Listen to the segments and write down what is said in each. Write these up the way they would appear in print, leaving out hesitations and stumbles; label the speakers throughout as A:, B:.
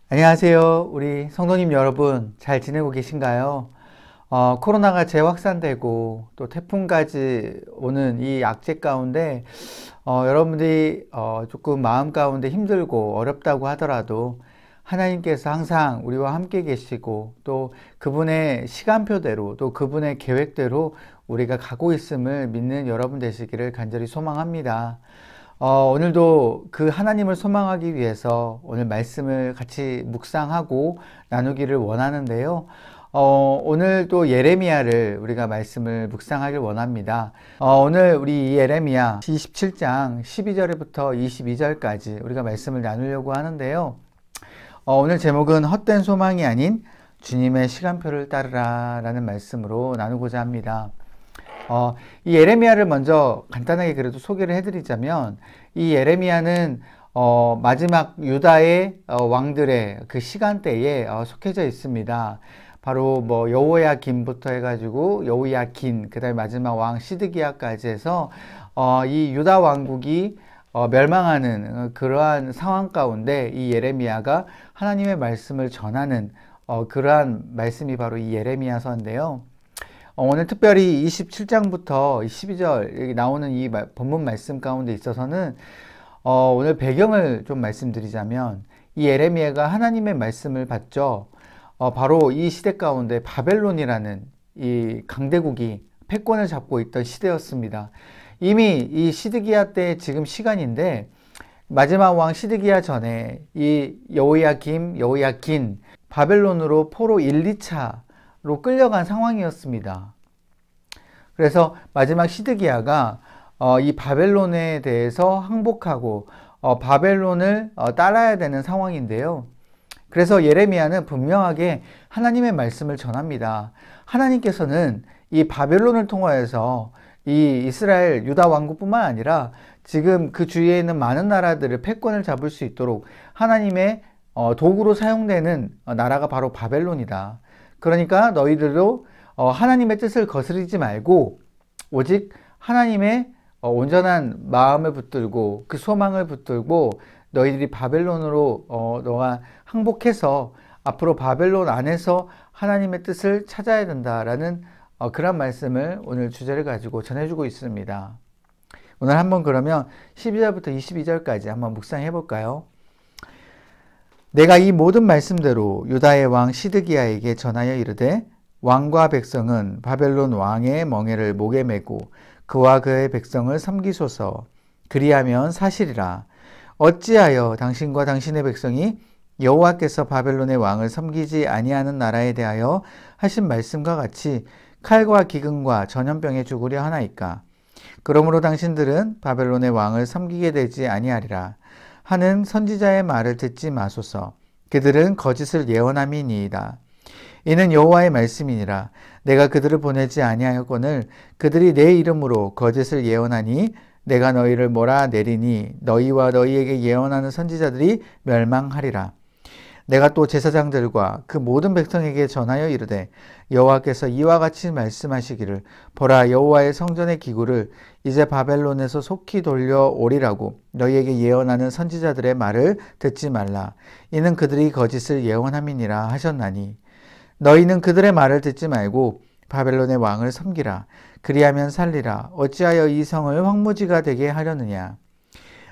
A: 안녕하세요. 우리 성도님 여러분, 잘 지내고 계신가요? 코로나가 재확산되고 또 태풍까지 오는 이 악재 가운데 여러분들이 조금 마음 가운데 힘들고 어렵다고 하더라도 하나님께서 항상 우리와 함께 계시고 또 그분의 시간표대로 또 그분의 계획대로 우리가 가고 있음을 믿는 여러분 되시기를 간절히 소망합니다. 오늘도 그 하나님을 소망하기 위해서 오늘 말씀을 같이 묵상하고 나누기를 원하는데요. 오늘 또 예레미야를 우리가 말씀을 묵상하길 원합니다. 오늘 우리 이 예레미야 27장 12절부터 22절까지 우리가 말씀을 나누려고 하는데요. 오늘 제목은 헛된 소망이 아닌 주님의 시간표를 따르라 라는 말씀으로 나누고자 합니다. 이 예레미야를 먼저 간단하게 그래도 소개를 해드리자면 이 예레미야는 마지막 유다의 왕들의 그 시간대에 속해져 있습니다. 바로 뭐 여호야김부터 해가지고 여호야긴, 그 다음에 마지막 왕 시드기야까지 해서 이 유다 왕국이 멸망하는 그러한 상황 가운데 이 예레미야가 하나님의 말씀을 전하는 그러한 말씀이 바로 이 예레미야서인데요. 오늘 특별히 27장부터 12절 여기 나오는 이 본문 말씀 가운데 있어서는 오늘 배경을 좀 말씀드리자면 이 예레미야가 하나님의 말씀을 받죠. 바로 이 시대 가운데 바벨론이라는 이 강대국이 패권을 잡고 있던 시대였습니다. 이미 이 시드기야 때 지금 시간인데 마지막 왕 시드기야 전에 이 여호야긴 바벨론으로 포로 1, 2차로 끌려간 상황이었습니다. 그래서 마지막 시드기야가 이 바벨론에 대해서 항복하고 바벨론을 따라야 되는 상황인데요. 그래서 예레미야는 분명하게 하나님의 말씀을 전합니다. 하나님께서는 이 바벨론을 통하여서 이 이스라엘 유다 왕국뿐만 아니라 지금 그 주위에 있는 많은 나라들을 패권을 잡을 수 있도록 하나님의 도구로 사용되는 나라가 바로 바벨론이다. 그러니까 너희들도 하나님의 뜻을 거스르지 말고 오직 하나님의 온전한 마음을 붙들고 그 소망을 붙들고 너희들이 바벨론으로 너가 항복해서 앞으로 바벨론 안에서 하나님의 뜻을 찾아야 된다라는 그런 말씀을 오늘 주제를 가지고 전해주고 있습니다. 오늘 한번 그러면 12절부터 22절까지 한번 묵상해 볼까요? 내가 이 모든 말씀대로 유다의 왕 시드기야에게 전하여 이르되 왕과 백성은 바벨론 왕의 멍에를 목에 메고 그와 그의 백성을 섬기소서. 그리하면 사실이라. 어찌하여 당신과 당신의 백성이 여호와께서 바벨론의 왕을 섬기지 아니하는 나라에 대하여 하신 말씀과 같이 칼과 기근과 전염병에 죽으려 하나이까. 그러므로 당신들은 바벨론의 왕을 섬기게 되지 아니하리라 하는 선지자의 말을 듣지 마소서. 그들은 거짓을 예언함이니이다. 이는 여호와의 말씀이니라. 내가 그들을 보내지 아니하였거늘 그들이 내 이름으로 거짓을 예언하니 내가 너희를 몰아내리니 너희와 너희에게 예언하는 선지자들이 멸망하리라. 내가 또 제사장들과 그 모든 백성에게 전하여 이르되 여호와께서 이와 같이 말씀하시기를 보라, 여호와의 성전의 기구를 이제 바벨론에서 속히 돌려오리라고 너희에게 예언하는 선지자들의 말을 듣지 말라. 이는 그들이 거짓을 예언함이니라 하셨나니 너희는 그들의 말을 듣지 말고 바벨론의 왕을 섬기라. 그리하면 살리라. 어찌하여 이 성을 황무지가 되게 하려느냐.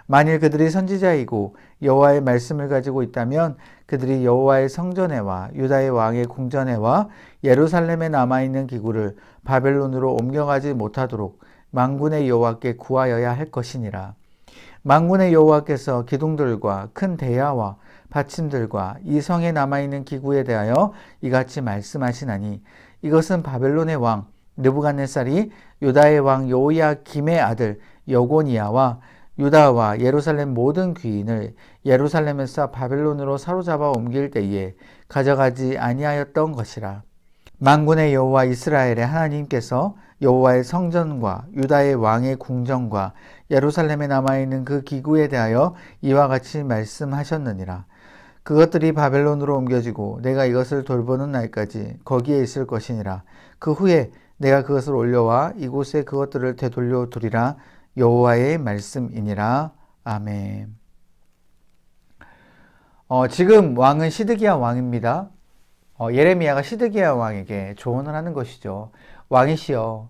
A: 만일 그들이 선지자이고 여호와의 말씀을 가지고 있다면 그들이 여호와의 성전에와 유다의 왕의 궁전에와 예루살렘에 남아있는 기구를 바벨론으로 옮겨가지 못하도록 만군의 여호와께 구하여야 할 것이니라. 만군의 여호와께서 기둥들과 큰 대야와 받침들과 이 성에 남아있는 기구에 대하여 이같이 말씀하시나니 이것은 바벨론의 왕 느부갓네살이 유다의 왕 여호야김의 아들 여고니야와 유다와 예루살렘 모든 귀인을 예루살렘에서 바벨론으로 사로잡아 옮길 때에 가져가지 아니하였던 것이라. 만군의 여호와 이스라엘의 하나님께서 여호와의 성전과 유다의 왕의 궁전과 예루살렘에 남아있는 그 기구에 대하여 이와 같이 말씀하셨느니라. 그것들이 바벨론으로 옮겨지고 내가 이것을 돌보는 날까지 거기에 있을 것이니라. 그 후에 내가 그것을 올려와 이곳에 그것들을 되돌려 두리라. 여호와의 말씀이니라. 아멘. 지금 왕은 시드기야 왕입니다. 예레미야가 시드기야 왕에게 조언을 하는 것이죠. 왕이시여,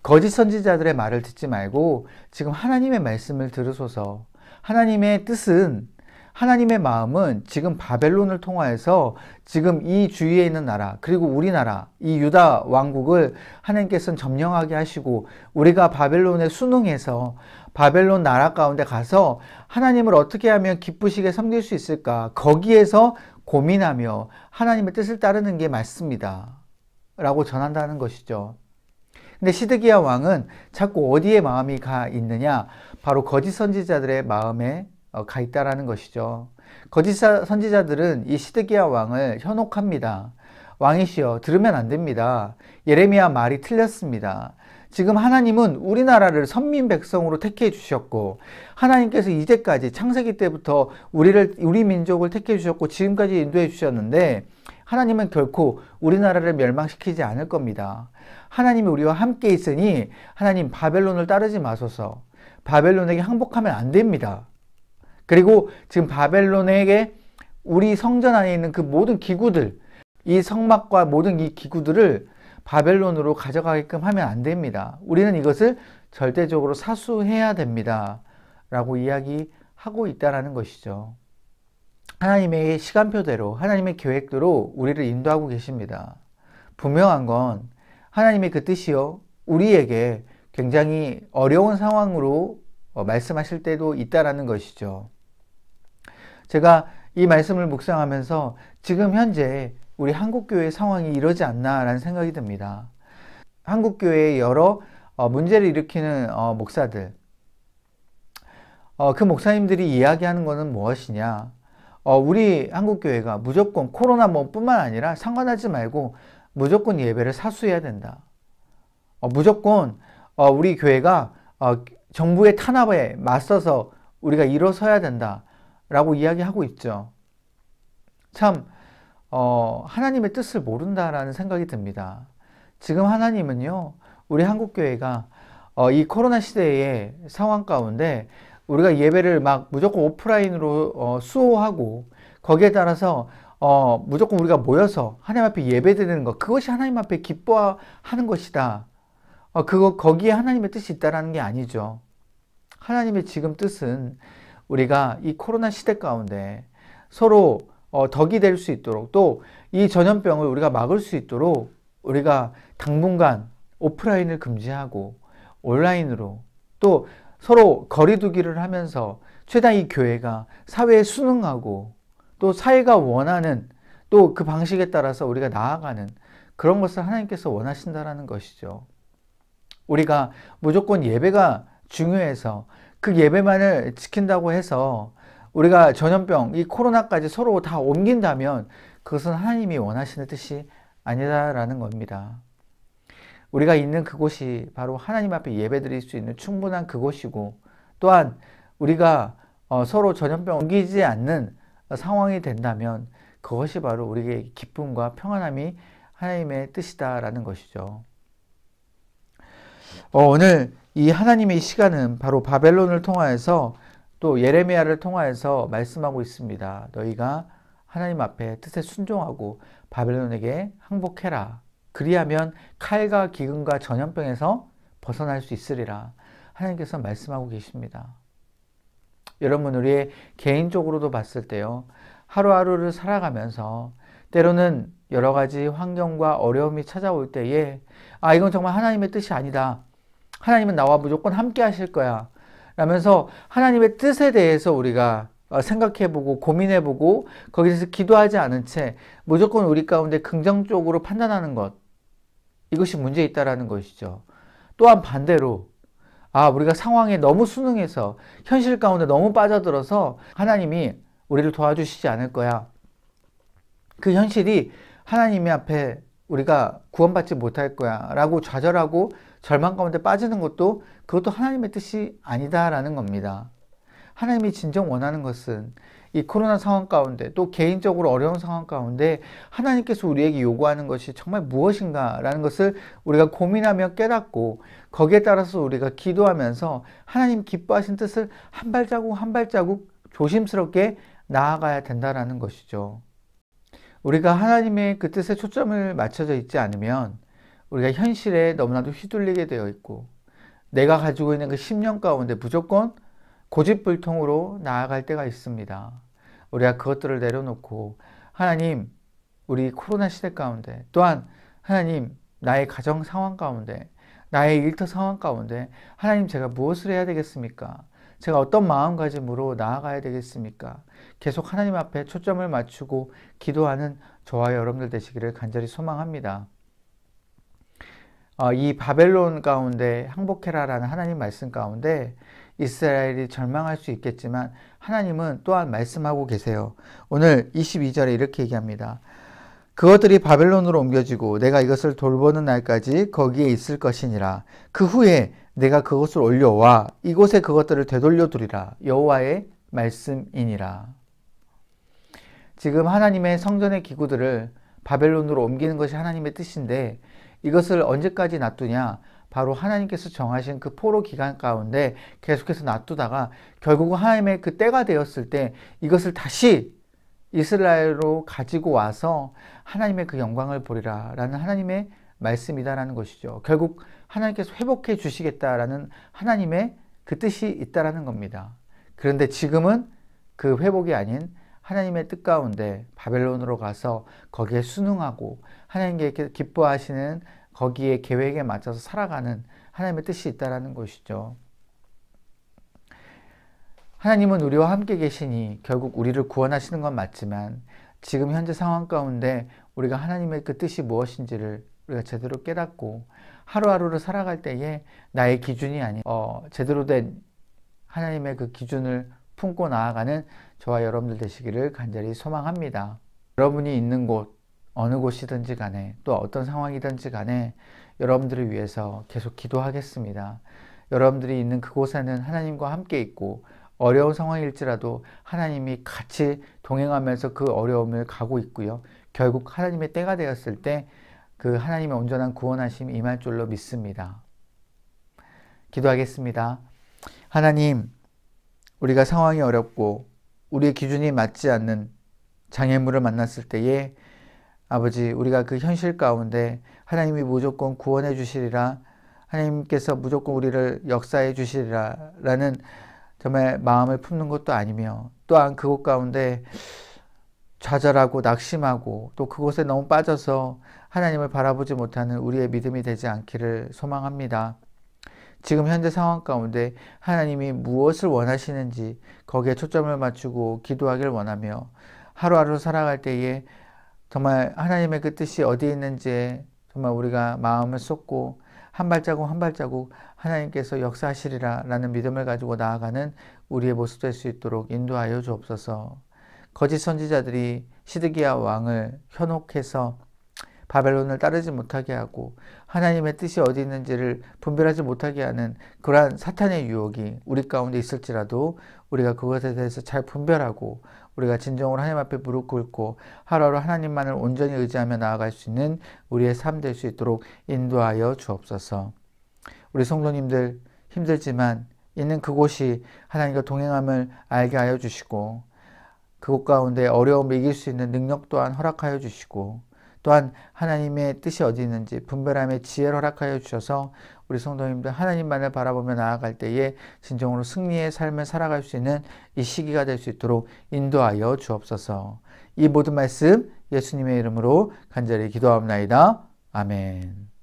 A: 거짓 선지자들의 말을 듣지 말고 지금 하나님의 말씀을 들으소서. 하나님의 뜻은, 하나님의 마음은 지금 바벨론을 통하여서 지금 이 주위에 있는 나라, 그리고 우리나라, 이 유다 왕국을 하나님께서는 점령하게 하시고, 우리가 바벨론에 순응해서 바벨론 나라 가운데 가서 하나님을 어떻게 하면 기쁘시게 섬길 수 있을까, 거기에서 고민하며 하나님의 뜻을 따르는 게 맞습니다 라고 전한다는 것이죠. 근데 시드기야 왕은 자꾸 어디에 마음이 가 있느냐, 바로 거짓 선지자들의 마음에 가 있다라는 것이죠. 거짓 선지자들은 이 시드기야 왕을 현혹합니다. 왕이시여, 들으면 안 됩니다. 예레미야 말이 틀렸습니다. 지금 하나님은 우리나라를 선민 백성으로 택해 주셨고, 하나님께서 이제까지 창세기 때부터 우리 민족을 택해 주셨고 지금까지 인도해 주셨는데, 하나님은 결코 우리나라를 멸망시키지 않을 겁니다. 하나님이 우리와 함께 있으니 하나님 바벨론을 따르지 마소서. 바벨론에게 항복하면 안 됩니다. 그리고 지금 바벨론에게 우리 성전 안에 있는 그 모든 기구들, 이 성막과 모든 이 기구들을 바벨론으로 가져가게끔 하면 안 됩니다. 우리는 이것을 절대적으로 사수해야 됩니다 라고 이야기하고 있다는 것이죠. 하나님의 시간표대로, 하나님의 계획대로 우리를 인도하고 계십니다. 분명한 건 하나님의 그 뜻이요, 우리에게 굉장히 어려운 상황으로 말씀하실 때도 있다라는 것이죠. 제가 이 말씀을 묵상하면서 지금 현재 우리 한국교회 상황이 이러지 않나라는 생각이 듭니다. 한국교회의 여러 문제를 일으키는 목사들, 그 목사님들이 이야기하는 것은 무엇이냐, 우리 한국교회가 무조건 코로나 뿐만 아니라 상관하지 말고 무조건 예배를 사수해야 된다. 무조건 우리 교회가 정부의 탄압에 맞서서 우리가 일어서야 된다 라고 이야기하고 있죠. 참 하나님의 뜻을 모른다라는 생각이 듭니다. 지금 하나님은요, 우리 한국교회가 이 코로나 시대의 상황 가운데 우리가 예배를 막 무조건 오프라인으로 수호하고, 거기에 따라서 무조건 우리가 모여서 하나님 앞에 예배드리는 것, 그것이 하나님 앞에 기뻐하는 것이다. 거기에 하나님의 뜻이 있다라는 게 아니죠. 하나님의 지금 뜻은 우리가 이 코로나 시대 가운데 서로 덕이 될 수 있도록, 또 이 전염병을 우리가 막을 수 있도록 우리가 당분간 오프라인을 금지하고 온라인으로 또 서로 거리두기를 하면서 최대한 이 교회가 사회에 순응하고, 또 사회가 원하는 또 그 방식에 따라서 우리가 나아가는 그런 것을 하나님께서 원하신다라는 것이죠. 우리가 무조건 예배가 중요해서 그 예배만을 지킨다고 해서 우리가 전염병, 이 코로나까지 서로 다 옮긴다면 그것은 하나님이 원하시는 뜻이 아니다라는 겁니다. 우리가 있는 그곳이 바로 하나님 앞에 예배드릴 수 있는 충분한 그곳이고, 또한 우리가 서로 전염병 옮기지 않는 상황이 된다면 그것이 바로 우리에게 기쁨과 평안함이 하나님의 뜻이다라는 것이죠. 오늘 이 하나님의 시간은 바로 바벨론을 통하여서 또 예레미야를 통하여서 말씀하고 있습니다. 너희가 하나님 앞에 뜻에 순종하고 바벨론에게 항복해라. 그리하면 칼과 기근과 전염병에서 벗어날 수 있으리라. 하나님께서 말씀하고 계십니다. 여러분, 우리의 개인적으로도 봤을 때요, 하루하루를 살아가면서 때로는 여러 가지 환경과 어려움이 찾아올 때에 이건 정말 하나님의 뜻이 아니다. 하나님은 나와 무조건 함께 하실 거야 라면서 하나님의 뜻에 대해서 우리가 생각해보고 고민해보고 거기서 기도하지 않은 채 무조건 우리 가운데 긍정적으로 판단하는 것, 이것이 문제 있다라는 것이죠. 또한 반대로 우리가 상황에 너무 순응해서 현실 가운데 너무 빠져들어서 하나님이 우리를 도와주시지 않을 거야, 그 현실이 하나님의 앞에 우리가 구원받지 못할 거야 라고 좌절하고 절망 가운데 빠지는 것도, 그것도 하나님의 뜻이 아니다라는 겁니다. 하나님이 진정 원하는 것은 이 코로나 상황 가운데, 또 개인적으로 어려운 상황 가운데 하나님께서 우리에게 요구하는 것이 정말 무엇인가 라는 것을 우리가 고민하며 깨닫고, 거기에 따라서 우리가 기도하면서 하나님 기뻐하신 뜻을 한 발자국 한 발자국 조심스럽게 나아가야 된다라는 것이죠. 우리가 하나님의 그 뜻에 초점을 맞춰져 있지 않으면 우리가 현실에 너무나도 휘둘리게 되어 있고 내가 가지고 있는 그 심령 가운데 무조건 고집불통으로 나아갈 때가 있습니다. 우리가 그것들을 내려놓고 하나님, 우리 코로나 시대 가운데 또한 하나님, 나의 가정 상황 가운데 나의 일터 상황 가운데 하나님, 제가 무엇을 해야 되겠습니까? 제가 어떤 마음가짐으로 나아가야 되겠습니까? 계속 하나님 앞에 초점을 맞추고 기도하는 저와 여러분들 되시기를 간절히 소망합니다. 이 바벨론 가운데 항복해라라는 하나님 말씀 가운데 이스라엘이 절망할 수 있겠지만 하나님은 또한 말씀하고 계세요. 오늘 22절에 이렇게 얘기합니다. 그것들이 바벨론으로 옮겨지고 내가 이것을 돌보는 날까지 거기에 있을 것이니라. 그 후에 내가 그것을 올려와 이곳에 그것들을 되돌려 두리라. 여호와의 말씀이니라. 지금 하나님의 성전의 기구들을 바벨론으로 옮기는 것이 하나님의 뜻인데 이것을 언제까지 놔두냐? 바로 하나님께서 정하신 그 포로 기간 가운데 계속해서 놔두다가 결국은 하나님의 그 때가 되었을 때 이것을 다시 이스라엘로 가지고 와서 하나님의 그 영광을 보리라 라는 하나님의 말씀이다라는 것이죠. 결국 하나님께서 회복해 주시겠다라는 하나님의 그 뜻이 있다라는 겁니다. 그런데 지금은 그 회복이 아닌 하나님의 뜻 가운데 바벨론으로 가서 거기에 순응하고 하나님께 기뻐하시는 거기에 계획에 맞춰서 살아가는 하나님의 뜻이 있다라는 것이죠. 하나님은 우리와 함께 계시니 결국 우리를 구원하시는 건 맞지만 지금 현재 상황 가운데 우리가 하나님의 그 뜻이 무엇인지를 우리가 제대로 깨닫고 하루하루를 살아갈 때에 나의 기준이 아닌 제대로 된 하나님의 그 기준을 품고 나아가는 저와 여러분들 되시기를 간절히 소망합니다. 여러분이 있는 곳 어느 곳이든지 간에 또 어떤 상황이든지 간에 여러분들을 위해서 계속 기도하겠습니다. 여러분들이 있는 그곳에는 하나님과 함께 있고 어려운 상황일지라도 하나님이 같이 동행하면서 그 어려움을 가고 있고요. 결국 하나님의 때가 되었을 때 그 하나님의 온전한 구원하심이 임할 줄로 믿습니다. 기도하겠습니다. 하나님, 우리가 상황이 어렵고 우리의 기준이 맞지 않는 장애물을 만났을 때에 아버지, 우리가 그 현실 가운데 하나님이 무조건 구원해 주시리라, 하나님께서 무조건 우리를 역사해 주시리라 라는 정말 마음을 품는 것도 아니며 또한 그곳 가운데 좌절하고 낙심하고 또 그곳에 너무 빠져서 하나님을 바라보지 못하는 우리의 믿음이 되지 않기를 소망합니다. 지금 현재 상황 가운데 하나님이 무엇을 원하시는지 거기에 초점을 맞추고 기도하기를 원하며 하루하루 살아갈 때에 정말 하나님의 그 뜻이 어디에 있는지에 정말 우리가 마음을 쏟고 한 발자국 한 발자국 하나님께서 역사하시리라 라는 믿음을 가지고 나아가는 우리의 모습 될 수 있도록 인도하여 주옵소서. 거짓 선지자들이 시드기야 왕을 현혹해서 바벨론을 따르지 못하게 하고 하나님의 뜻이 어디 있는지를 분별하지 못하게 하는 그러한 사탄의 유혹이 우리 가운데 있을지라도 우리가 그것에 대해서 잘 분별하고 우리가 진정으로 하나님 앞에 무릎 꿇고 하루하루 하나님만을 온전히 의지하며 나아갈 수 있는 우리의 삶 될 수 있도록 인도하여 주옵소서. 우리 성도님들 힘들지만 있는 그곳이 하나님과 동행함을 알게 하여 주시고 그곳 가운데 어려움을 이길 수 있는 능력 또한 허락하여 주시고 또한 하나님의 뜻이 어디 있는지 분별함의 지혜를 허락하여 주셔서 우리 성도님들 하나님만을 바라보며 나아갈 때에 진정으로 승리의 삶을 살아갈 수 있는 이 시기가 될 수 있도록 인도하여 주옵소서. 이 모든 말씀 예수님의 이름으로 간절히 기도하옵나이다. 아멘.